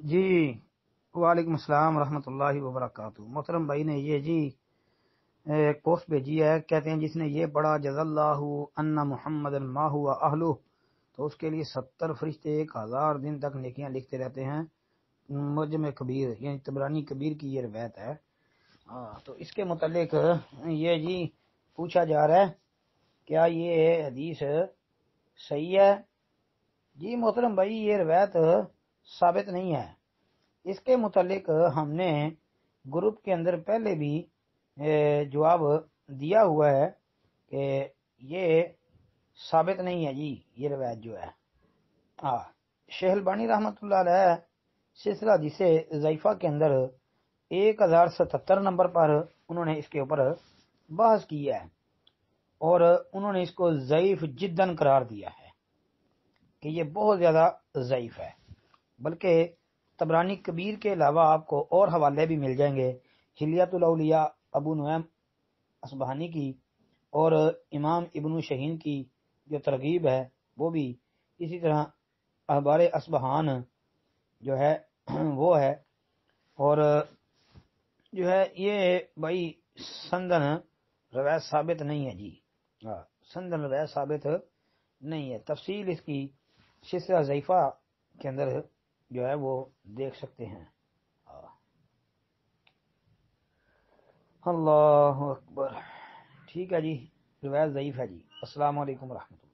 جی وعلیکم السلام ورحمۃ اللہ وبرکاتہ۔ محترم بھائی نے یہ جی پوسٹ بھیجی ہے، کہتے ہیں جس نے یہ پڑھا جز اللہ ان محمد ما ہوا اہلہ تو اس کے لیے 70 فرشتے 1000 دن تک نیکیاں لکھتے رہتے ہیں۔ معجم کبیر یعنی طبرانی کبیر کی یہ روایت ہے۔ تو اس کے متعلق یہ جی پوچھا جا رہا ہے کیا یہ حدیث صحیح ہے؟ جی محترم بھائی یہ روایت ثابت نہیں ہے۔ اس کے متعلق ہم نے گروپ کے اندر پہلے بھی جواب دیا ہوا ہے کہ یہ ثابت نہیں ہے جی یہ روایت جو ہے۔ شیخ البانی رحمۃ اللہ علیہ سلسلہ جسے ضعیفہ کے اندر 1077 نمبر پر انہوں نے اس کے اوپر بحث کی ہے اور انہوں نے اس کو ضعیف جداً قرار دیا ہے کہ یہ بہت زیادہ ضعیف ہے۔ بلکہ طبرانی کبیر کے علاوہ آپ کو اور حوالے بھی مل جائیں گے، حلیۃ الاولیاء ابو نعیم اصبہانی کی اور امام ابن شہین کی جو ترغیب ہے وہ بھی، اسی طرح احبار اصبہان جو ہے وہ ہے، اور جو ہے یہ بھائی سندن روایت ثابت نہیں ہے جی، سندن روایت ثابت نہیں ہے۔ تفصیل اس کی سلسلہ ضعیفہ کے اندر جو ہے وہ دیکھ سکتے ہیں۔ اللہ اکبر، ٹھیک ہے جی، روایت ضعیف ہے جی۔ السلام علیکم ورحمۃ اللہ۔